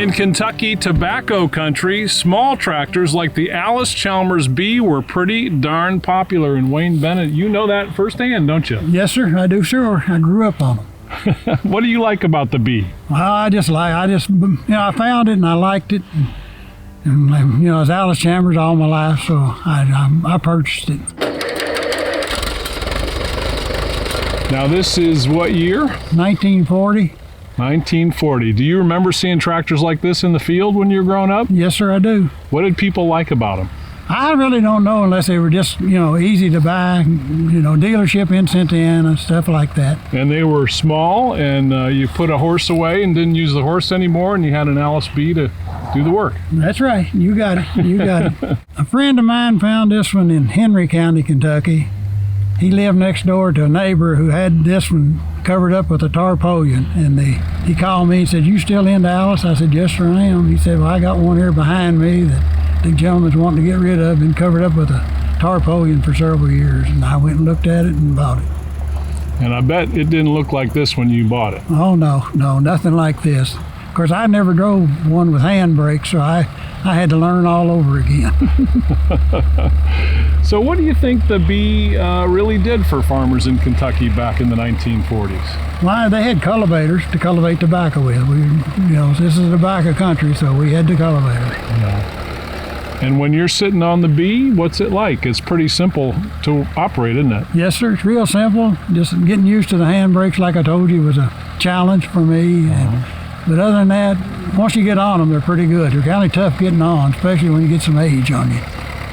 In Kentucky tobacco country, small tractors like the Allis Chalmers B were pretty darn popular. And Wayne Bennett, you know that firsthand, don't you? Yes, sir, I do, sure. I grew up on them. What do you like about the B? Well, I found it and I liked it. And it's Allis Chalmers all my life, so I purchased it. Now this is what year? 1940. 1940. Do you remember seeing tractors like this in the field when you were growing up? Yes, sir, I do. What did people like about them? I really don't know unless they were just, easy to buy, dealership in Cynthiana, stuff like that. And they were small, and you put a horse away and didn't use the horse anymore, and you had an Allis B to do the work. That's right. You got it. You got it. A friend of mine found this one in Henry County, Kentucky. He lived next door to a neighbor who had this one covered up with a tarpaulin, and he called me and said, "You still into Allis?" I said, "Yes, sir, I am." He said, "Well, I got one here behind me that the gentleman's wanting to get rid of, been covered up with a tarpaulin for several years." And I went and looked at it and bought it. And I bet it didn't look like this when you bought it. Oh, no, nothing like this. Of course, I never drove one with handbrakes, so I had to learn all over again. So what do you think the B really did for farmers in Kentucky back in the 1940s? Well, they had cultivators to cultivate tobacco with. This is a tobacco country, so we had the cultivators. Yeah. And when you're sitting on the B, what's it like? It's pretty simple to operate, isn't it? Yes, sir. It's real simple. Just getting used to the handbrakes, like I told you, was a challenge for me. But other than that, once you get on them, they're pretty good. They're kind of tough getting on, especially when you get some age on you.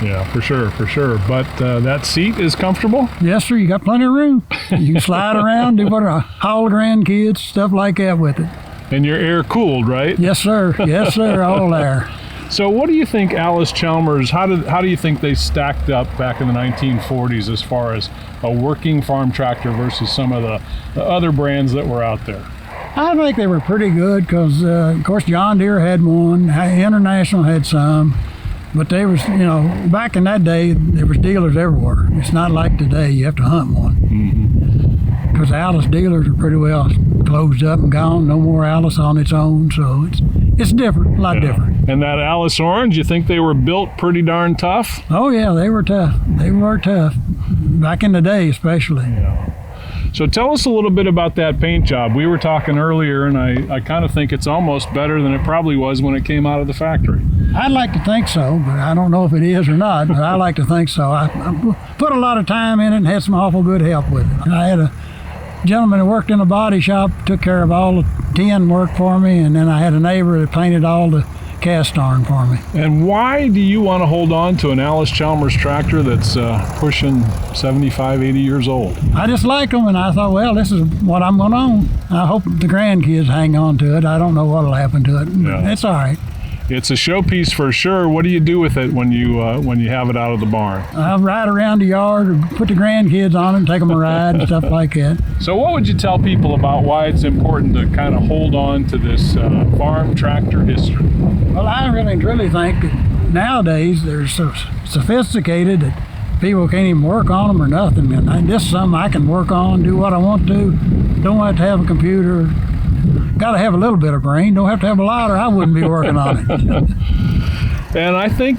Yeah, for sure. But that seat is comfortable? Yes, sir. You got plenty of room. You can slide around, do whatever, haul grandkids, stuff like that with it. And you're air cooled, right? Yes, sir. Yes, sir. All there. So what do you think Allis Chalmers, how do you think they stacked up back in the 1940s as far as a working farm tractor versus some of the other brands that were out there? I think they were pretty good because, of course, John Deere had one, International had some, but they was, back in that day, there was dealers everywhere. It's not like today, you have to hunt one. Because Allis dealers are pretty well closed up and gone, no more Allis on its own, so it's different, a lot different. And that Allis orange, you think they were built pretty darn tough? Oh yeah, they were tough. They were tough, back in the day especially. Yeah. So tell us a little bit about that paint job. We were talking earlier, and I kind of think it's almost better than it probably was when it came out of the factory. I'd like to think so, but I don't know if it is or not, but I like to think so. I put a lot of time in it and had some awful good help with it. I had a gentleman who worked in a body shop, took care of all the tin work for me, and then I had a neighbor that painted all the cast iron for me. And why do you want to hold on to an Allis Chalmers tractor that's pushing 75, 80 years old? I just liked them, and I thought, well, this is what I'm going to own. I hope the grandkids hang on to it. I don't know what will happen to it. Yeah. It's all right. It's a showpiece for sure. What do you do with it when you have it out of the barn? I ride around the yard or put the grandkids on it and take them a ride and stuff like that. So what would you tell people about why it's important to kind of hold on to this farm tractor history? Well, I really and truly think that nowadays they're so sophisticated that people can't even work on them or nothing. And this is something I can work on, do what I want to. Don't have to have a computer. Got to have a little bit of brain. Don't have to have a lot, or I wouldn't be working on it. And I think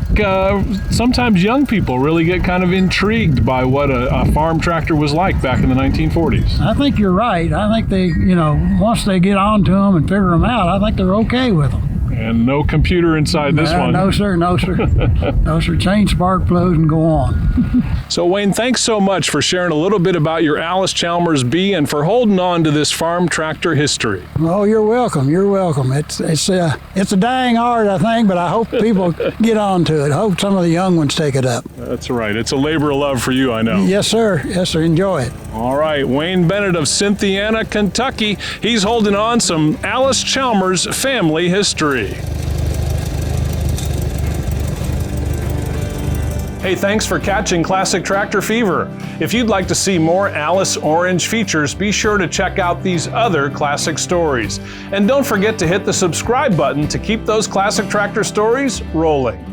sometimes young people really get kind of intrigued by what a farm tractor was like back in the 1940s. I think you're right. I think they, once they get onto them and figure them out, I think they're okay with them. And no computer inside this one. No, sir. No, sir. No, sir. Change spark plugs and go on. So, Wayne, thanks so much for sharing a little bit about your Allis Chalmers B and for holding on to this farm tractor history. Oh, you're welcome. You're welcome. It's a dying art, I think, but I hope people get on to it. I hope some of the young ones take it up. That's right. It's a labor of love for you, I know. Yes, sir. Yes, sir. Enjoy it. All right. Wayne Bennett of Cynthiana, Kentucky. He's holding on some Allis Chalmers family history. Hey, thanks for catching Classic Tractor Fever. If you'd like to see more Allis Orange features, be sure to check out these other classic stories. And don't forget to hit the subscribe button to keep those classic tractor stories rolling.